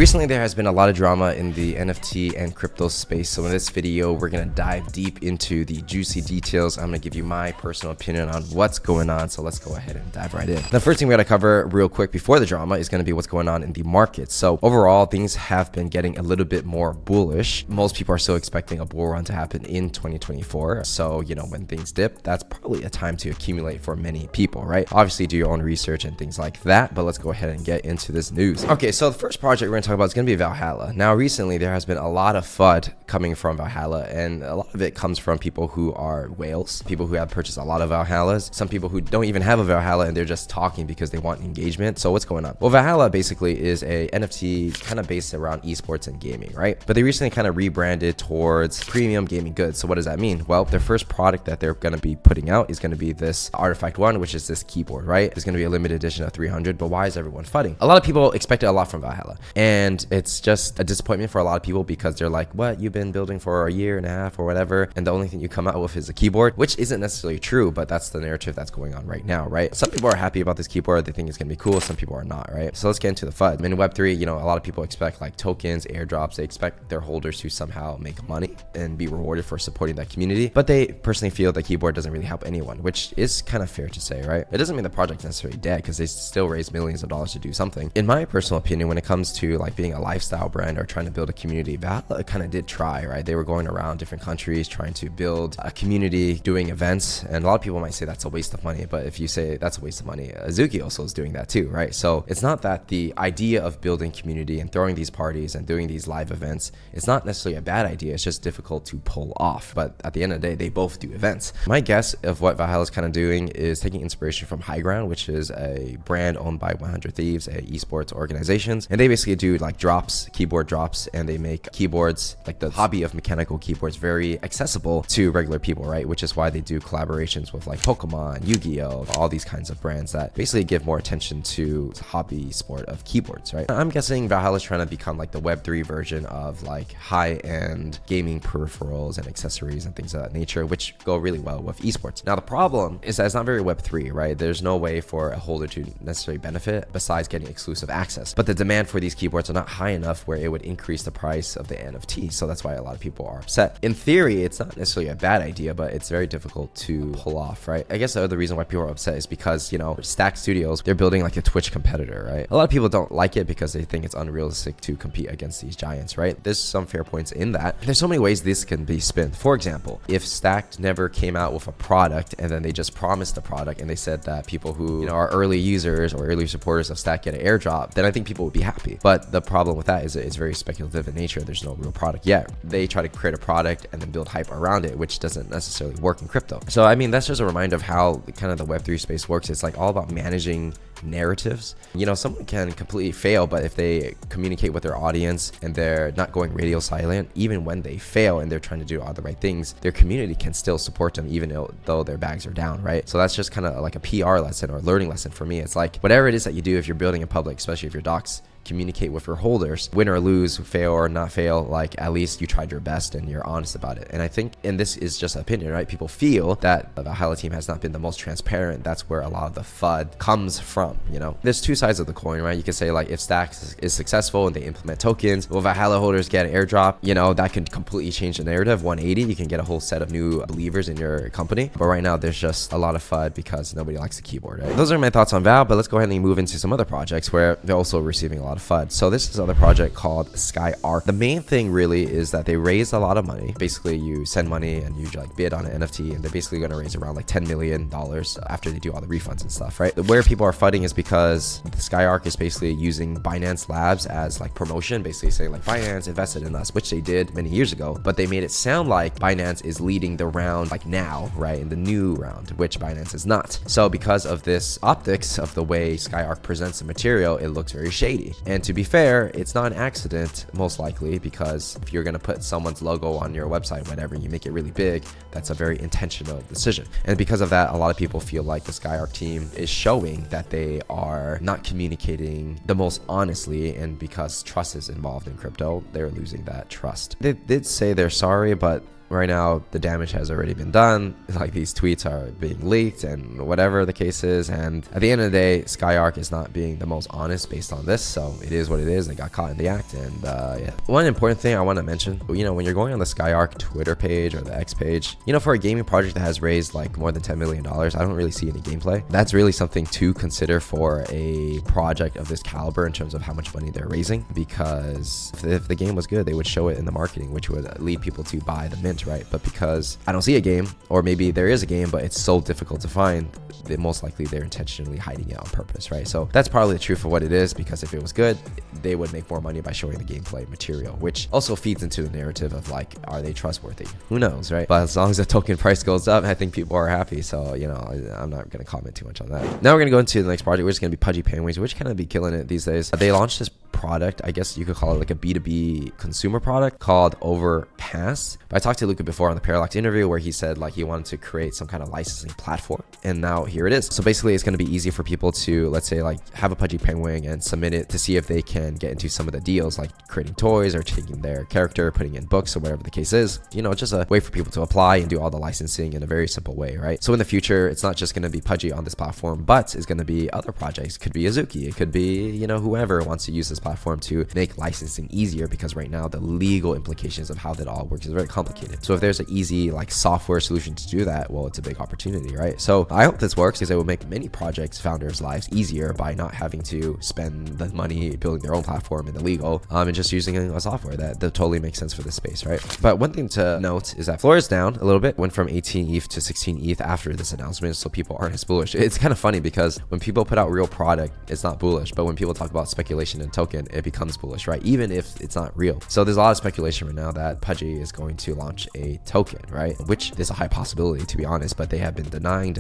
Recently, there has been a lot of drama in the NFT and crypto space. So in this video, we're going to dive deep into the juicy details. I'm going to give you my personal opinion on what's going on. So let's go ahead and dive right in. The first thing we got to cover real quick before the drama is going to be what's going on in the market. So overall, things have been getting a little bit more bullish. Most people are still expecting a bull run to happen in 2024. So, you know, when things dip, that's probably a time to accumulate for many people, right? Obviously, do your own research and things like that. But let's go ahead and get into this news. Okay, so the first project we're going to talk about is going to be VALHALLA. Now, recently, there has been a lot of FUD coming from VALHALLA, and a lot of it comes from people who are whales, people who have purchased a lot of VALHALLAs, some people who don't even have a VALHALLA and they're just talking because they want engagement. So what's going on? Well, VALHALLA basically is a NFT kind of based around esports and gaming, right? But they recently kind of rebranded towards premium gaming goods. So what does that mean? Well, their first product that they're going to be putting out is going to be this Artifact 1, which is this keyboard, right? It's going to be a limited edition of 300, but why is everyone FUDing? A lot of people expected a lot from VALHALLA, and it's just a disappointment for a lot of people because they're like, what, you've been building for a year and a half or whatever, and the only thing you come out with is a keyboard, which isn't necessarily true, but that's the narrative that's going on right now, right? Some people are happy about this keyboard, they think it's gonna be cool, some people are not, right? So let's get into the FUD. In Web3, you know, a lot of people expect like tokens, airdrops, they expect their holders to somehow make money and be rewarded for supporting that community, but they personally feel the keyboard doesn't really help anyone, which is kind of fair to say, right? It doesn't mean the project's necessarily dead because they still raise millions of dollars to do something. In my personal opinion, when it comes to like being a lifestyle brand or trying to build a community, VALHALLA kind of did try, right? They were going around different countries trying to build a community, doing events, and a lot of people might say that's a waste of money, but if you say that's a waste of money, Azuki also is doing that too, right? So it's not that the idea of building community and throwing these parties and doing these live events, it's not necessarily a bad idea, it's just difficult to pull off. But at the end of the day, they both do events. My guess of what VALHALLA is kind of doing is taking inspiration from High Ground, which is a brand owned by 100 Thieves, a esports organizations, and they basically do like drops, keyboard drops, and they make keyboards, like the hobby of mechanical keyboards, very accessible to regular people, right? Which is why they do collaborations with like Pokemon, Yu-Gi-Oh, all these kinds of brands that basically give more attention to the hobby sport of keyboards, right? I'm guessing VALHALLA is trying to become like the Web3 version of like high-end gaming peripherals and accessories and things of that nature, which go really well with esports. Now, the problem is that it's not very Web3, right? There's no way for a holder to necessarily benefit besides getting exclusive access. But the demand for these keyboards are not high enough where it would increase the price of the NFT. So that's why a lot of people are upset. In theory, it's not necessarily a bad idea, but it's very difficult to pull off, right? I guess the other reason why people are upset is because, you know, Stack Studios, they're building like a Twitch competitor, right? A lot of people don't like it because they think it's unrealistic to compete against these giants, right? There's some fair points in that. There's so many ways this can be spun. For example, if Stack never came out with a product and then they just promised the product and they said that people who, you know, are early users or early supporters of Stack get an airdrop, then I think people would be happy. But the problem with that is it's very speculative in nature. There's no real product yet. They try to create a product and then build hype around it, which doesn't necessarily work in crypto. So, I mean, that's just a reminder of how kind of the Web3 space works. It's like all about managing narratives. You know, someone can completely fail, but if they communicate with their audience and they're not going radio silent, even when they fail and they're trying to do all the right things, their community can still support them even though their bags are down, right? So that's just kind of like a PR lesson or learning lesson for me. It's like whatever it is that you do, if you're building in public, especially if you're docs, communicate with your holders, win or lose, fail or not fail, like at least you tried your best and you're honest about it. And I think, and this is just opinion, right? People feel that the VALHALLA team has not been the most transparent. That's where a lot of the FUD comes from, you know? There's two sides of the coin, right? You could say like if Stack is successful and they implement tokens, will VALHALLA holders get an airdrop? You know, that could completely change the narrative 180. You can get a whole set of new believers in your company. But right now there's just a lot of FUD because nobody likes the keyboard, right? Those are my thoughts on Val, but let's go ahead and move into some other projects where they're also receiving a lot of FUD. So this is another project called SkyArk. The main thing really is that they raised a lot of money. Basically, you send money and you like bid on an NFT, and they're basically going to raise around like $10 million after they do all the refunds and stuff, right? Where people are FUDing is because the SkyArk is basically using Binance Labs as like promotion, basically saying like Binance invested in us, which they did many years ago, but they made it sound like Binance is leading the round like now, right? In the new round, which Binance is not. So because of this optics of the way SkyArk presents the material, it looks very shady. And to be fair, it's not an accident, most likely, because if you're going to put someone's logo on your website, whatever, you make it really big, that's a very intentional decision. And because of that, a lot of people feel like the SkyArk team is showing that they are not communicating the most honestly, and because trust is involved in crypto, they're losing that trust. They did say they're sorry, but right now the damage has already been done. Like, these tweets are being leaked and whatever the case is, and at the end of the day, SkyArk is not being the most honest based on this, so it is what it is. They got caught in the act. And yeah, one important thing I want to mention, you know, when you're going on the SkyArk Twitter page or the X page, you know, for a gaming project that has raised like more than $10 million, I don't really see any gameplay. That's really something to consider for a project of this caliber in terms of how much money they're raising, because if the game was good, they would show it in the marketing, which would lead people to buy the mint, right? But because I don't see a game, or maybe there is a game but it's so difficult to find, most likely they're intentionally hiding it on purpose, right? So that's probably the truth of what it is, because if it was good, they would make more money by showing the gameplay material, which also feeds into the narrative of like, are they trustworthy? Who knows, right? But as long as the token price goes up, I think people are happy. So, you know, I'm not going to comment too much on that. Now we're going to go into the next project, which is going to be Pudgy Penguins, which kind of be killing it these days. They launched this product, I guess you could call it like a B2B consumer product called Overpass. But I talked to Luca before on the Parallax interview where he said like he wanted to create some kind of licensing platform, and now here it is. So basically it's going to be easy for people to, let's say, like have a Pudgy Penguin and submit it to see if they can get into some of the deals, like creating toys or taking their character, putting in books or whatever the case is. You know, just a way for people to apply and do all the licensing in a very simple way, right? So in the future, it's not just going to be Pudgy on this platform, but it's going to be other projects. It could be Azuki, it could be, you know, whoever wants to use this platform to make licensing easier, because right now the legal implications of how that all works is very complicated. So if there's an easy like software solution to do that, well, it's a big opportunity, right? So I hope this works, because it will make many projects founders' lives easier by not having to spend the money building their own platform and the legal, and just using a software that totally makes sense for this space, right? But one thing to note is that floor is down a little bit, went from 18 ETH to 16 ETH after this announcement, so people aren't as bullish. It's kind of funny because when people put out real product, it's not bullish, but when people talk about speculation and token, it becomes bullish, right? Even if it's not real. So there's a lot of speculation right now that Pudgy is going to launch a token, right? Which is a high possibility, to be honest, but they have been denying,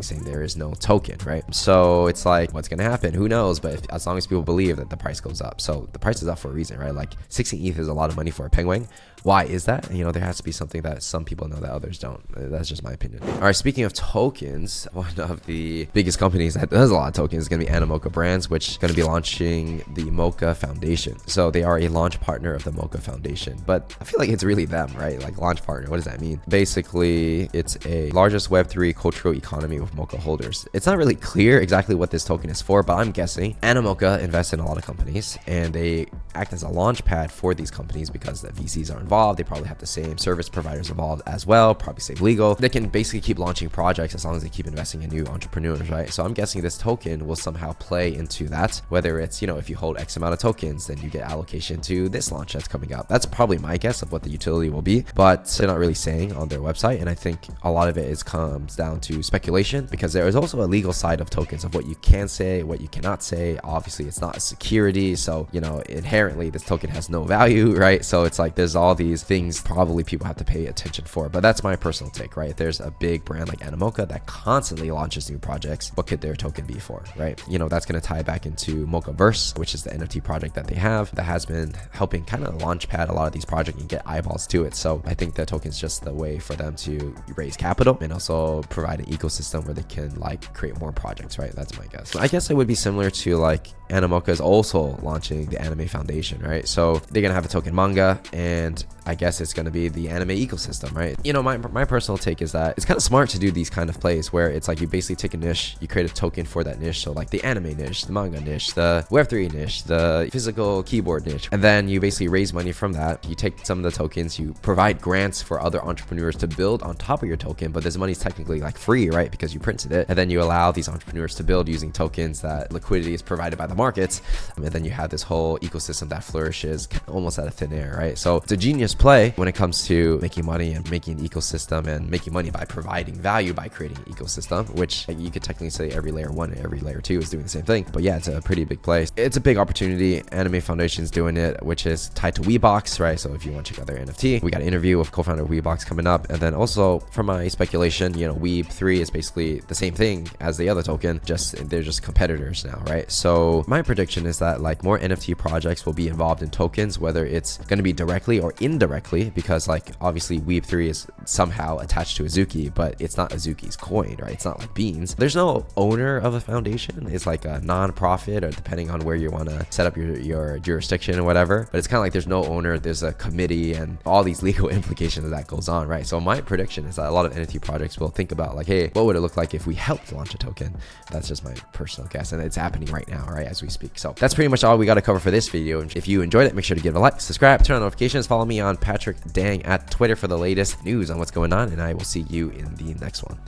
saying there is no token, right? So it's like, what's going to happen? Who knows? But as long as people believe that the price goes up. So the price is up for a reason, right? Like 16 ETH is a lot of money for a penguin. Why is that? You know, there has to be something that some people know that others don't. That's just my opinion. All right, speaking of tokens, one of the biggest companies that does a lot of tokens is going to be Animoca Brands, which is going to be launching the MOCA Foundation. So they are a launch partner of the MOCA Foundation, but I feel like it's really them, right? Like launch partner, what does that mean? Basically, it's a largest Web3 cultural economy with MOCA holders. It's not really clear exactly what this token is for, but I'm guessing Animoca invests in a lot of companies and they act as a launch pad for these companies because the VCs are involved. They probably have the same service providers involved as well, probably same legal. They can basically keep launching projects as long as they keep investing in new entrepreneurs, right? So I'm guessing this token will somehow play into that, whether it's, you know, if you hold X amount of tokens, then you get allocation to this launch that's coming up. That's probably my guess of what the utility will be, but they're not really saying on their website. And I think a lot of it comes down to speculation, because there is also a legal side of tokens of what you can say, what you cannot say. Obviously, it's not a security, so, you know, inherently this token has no value, right? So it's like there's all these things probably people have to pay attention for, but that's my personal take, right? If there's a big brand like Animoca that constantly launches new projects, what could their token be for, right? You know, that's going to tie back into MOCAverse, which is the NFT project that they have that has been helping kind of launch pad a lot of these projects and get eyeballs to it. So I think that token's just the way for them to raise capital and also provide an ecosystem where they can like create more projects, right? That's my guess. I guess it would be similar to like Animoca is also launching the Anime Foundation, right? So they're gonna have a token manga, and I guess it's gonna be the anime ecosystem, right? You know, my personal take is that it's kind of smart to do these kind of plays where it's like you basically take a niche, you create a token for that niche. So like the anime niche, the manga niche, the Web3 niche, the physical keyboard niche, and then you basically raise money from that. You take some of the tokens, you provide grants for other entrepreneurs to build on top of your token, but this money's technically like free, right? Because you printed it, and then you allow these entrepreneurs to build using tokens that liquidity is provided by the markets, and then you have this whole ecosystem that flourishes almost out of thin air, right? So it's a genius play when it comes to making money and making an ecosystem and making money by providing value by creating an ecosystem, which you could technically say every layer 1 and every layer 2 is doing the same thing. But yeah, it's a pretty big play. It's a big opportunity. Anime Foundation's doing it, which is tied to Weebox, right? So if you want to check out their NFT, we got an interview with co-founder of Weebox coming up. And then also from my speculation, you know, Weeb3 is basically the same thing as the other token, just they're just competitors now, right? So my prediction is that like more NFT projects will be involved in tokens, whether it's going to be directly or indirectly, because like obviously Weeb3 is somehow attached to Azuki, but it's not Azuki's coin, right? It's not like Beans. There's no owner of a foundation. It's like a non-profit, or depending on where you want to set up your jurisdiction or whatever. But it's kind of like there's no owner, there's a committee, and all these legal implications that goes on, right? So my prediction is that a lot of NFT projects will think about like, hey, what would it look like if we helped launch a token? That's just my personal guess, and it's happening right now, right, as we speak. So that's pretty much all we got to cover for this video. If you enjoyed it, make sure to give it a like, subscribe, turn on notifications, follow me on Patrick Dang at Twitter for the latest news on what's going on, and I will see you in the next one.